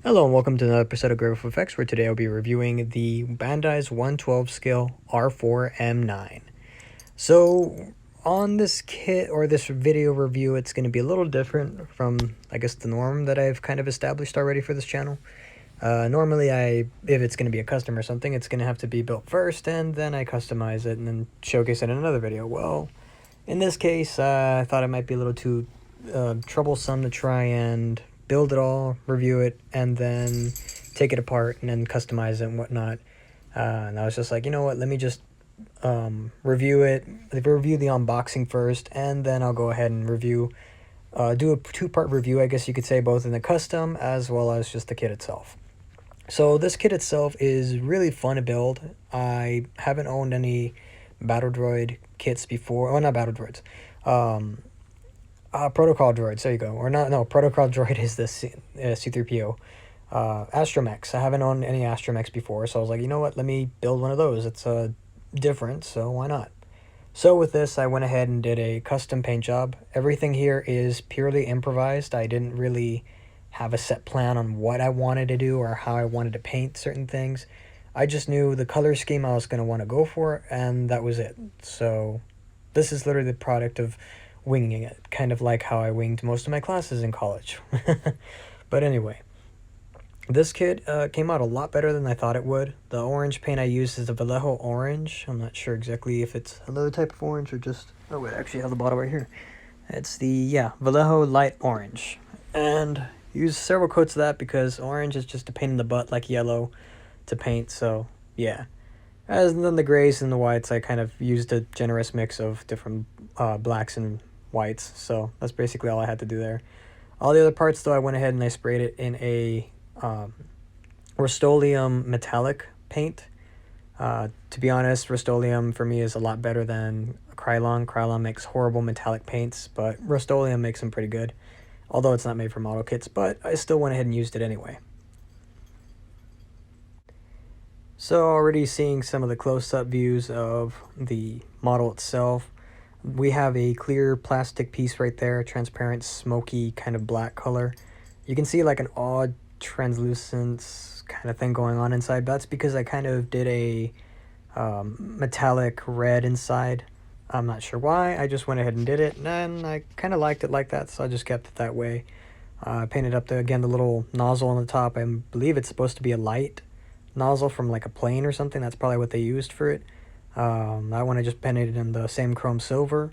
Hello and welcome to another episode of Growth Effects, where today I'll be reviewing the Bandai's 112 scale R4M9. So on this kit or this video review, it's going to be a little different from, I guess, the norm that I've kind of established already for this channel. Normally, if it's going to be a custom or something, it's going to have to be built first, and then I customize it and then showcase it in another video. Well, in this case, I thought it might be a little too troublesome to try and build it all, review it, and then take it apart and then customize it and whatnot. And I was just like, you know what, let me just review the unboxing first, and then I'll go ahead and do a two-part review, I guess you could say, both in the custom as well as just the kit itself. So this kit itself is really fun to build. I haven't owned any Battle Droid kits before. Well, not Battle Droids. Protocol Droids, there you go. Or not, no, Protocol Droid is the C3PO. Astromechs. I haven't owned any Astromechs before, so I was like, you know what, let me build one of those. It's different, so why not? So with this, I went ahead and did a custom paint job. Everything here is purely improvised. I didn't really have a set plan on what I wanted to do or how I wanted to paint certain things. I just knew the color scheme I was going to want to go for, and that was it. So this is literally the product of winging it, kind of like how I winged most of my classes in college. But anyway, this kit came out a lot better than I thought it would. The orange paint I used is the Vallejo orange. I'm not sure exactly if it's another type of orange or just... Oh wait, I actually have the bottle right here. It's the, Vallejo light orange. And use several coats of that because orange is just a pain in the butt like yellow to paint, so yeah. As then the grays and the whites, I kind of used a generous mix of different blacks and whites, so that's basically all I had to do there. All the other parts, though, I went ahead and I sprayed it in a Rust-Oleum metallic paint. To be honest, Rust-Oleum for me is a lot better than Krylon. Krylon makes horrible metallic paints, but Rust-Oleum makes them pretty good. Although it's not made for model kits, but I still went ahead and used it anyway. So already seeing some of the close-up views of the model itself. We have a clear plastic piece right there, transparent, smoky, kind of black color. You can see like an odd translucence kind of thing going on inside. That's because I kind of did a metallic red inside. I'm not sure why. I just went ahead and did it, and I kind of liked it like that, so I just kept it that way. Painted up, the little nozzle on the top. I believe it's supposed to be a light nozzle from like a plane or something. That's probably what they used for it. That one I just painted it in the same chrome silver,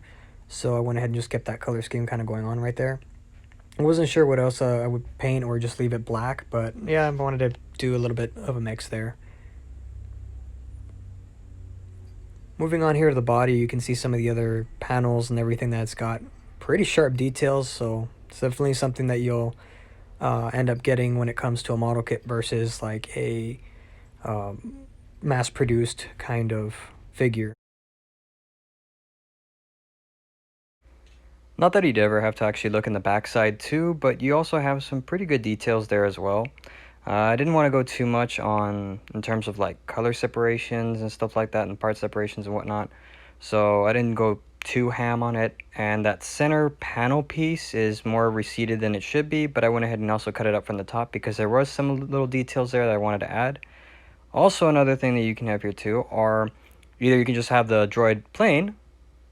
so I went ahead and just kept that color scheme kind of going on right there. I wasn't sure what else I would paint or just leave it black, but yeah, I wanted to do a little bit of a mix there. Moving on here to the body, you can see some of the other panels and everything that's got pretty sharp details, so it's definitely something that you'll end up getting when it comes to a model kit versus like a mass-produced kind of figure. Not that you'd ever have to actually look in the backside too, but you also have some pretty good details there as well. I didn't want to go too much in terms of like color separations and stuff like that and part separations and whatnot, so I didn't go too ham on it. And that center panel piece is more receded than it should be, but I went ahead and also cut it up from the top because there was some little details there that I wanted to add. Also, another thing that you can have here too are either you can just have the droid plain,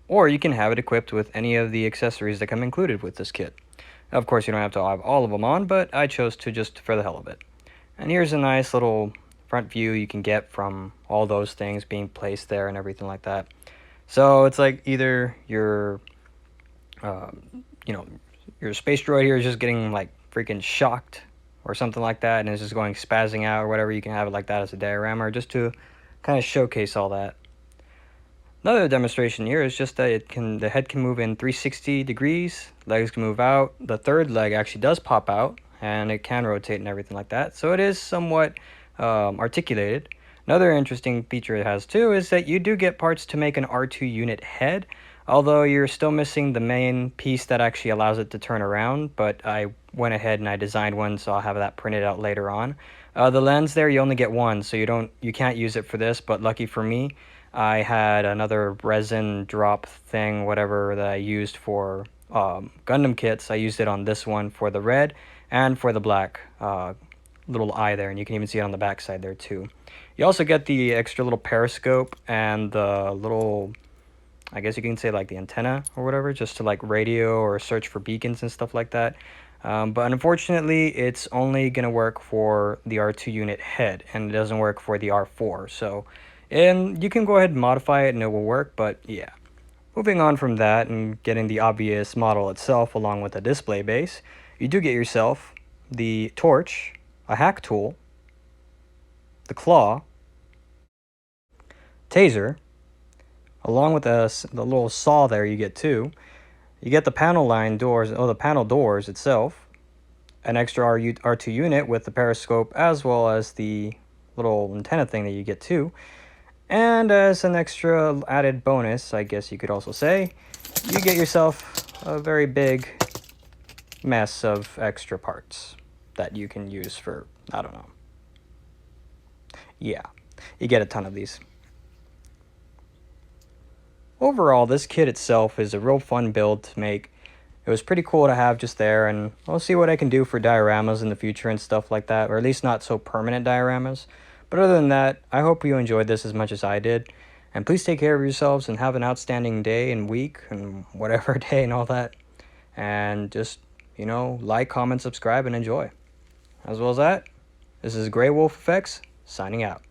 or you can have it equipped with any of the accessories that come included with this kit. Of course, you don't have to have all of them on, but I chose to just for the hell of it. And here's a nice little front view you can get from all those things being placed there and everything like that. So it's like either your space droid here is just getting like freaking shocked or something like that, and it's just going spazzing out or whatever. You can have it like that as a diorama, or just to kind of showcase all that. Another demonstration here is just that the head can move in 360 degrees, legs can move out, the third leg actually does pop out, and it can rotate and everything like that, so it is somewhat articulated. Another interesting feature it has too is that you do get parts to make an R2 unit head, although you're still missing the main piece that actually allows it to turn around, but I went ahead and I designed one, so I'll have that printed out later on. The lens there, you only get one, so you can't use it for this, but lucky for me, I had another resin drop thing, whatever, that I used for Gundam kits. I used it on this one for the red and for the black little eye there, and you can even see it on the back side there too. You also get the extra little periscope and the little, I guess you can say like the antenna or whatever, just to like radio or search for beacons and stuff like that. But unfortunately, it's only going to work for the R2 unit head, and it doesn't work for the R4. So, and you can go ahead and modify it and it will work, but yeah. Moving on from that and getting the obvious model itself along with the display base, you do get yourself the torch, a hack tool, the claw, taser, along with the little saw there you get too. You get the panel line doors, the panel doors itself, an extra R2 unit with the periscope, as well as the little antenna thing that you get too. And as an extra added bonus, I guess you could also say, you get yourself a very big mess of extra parts that you can use for, I don't know. Yeah, you get a ton of these. Overall, this kit itself is a real fun build to make. It was pretty cool to have just there, and I'll see what I can do for dioramas in the future and stuff like that, or at least not so permanent dioramas. But other than that, I hope you enjoyed this as much as I did, and please take care of yourselves and have an outstanding day and week and whatever day and all that. And just, you know, like, comment, subscribe, and enjoy. As well as that, this is Grey Wolf Effects, signing out.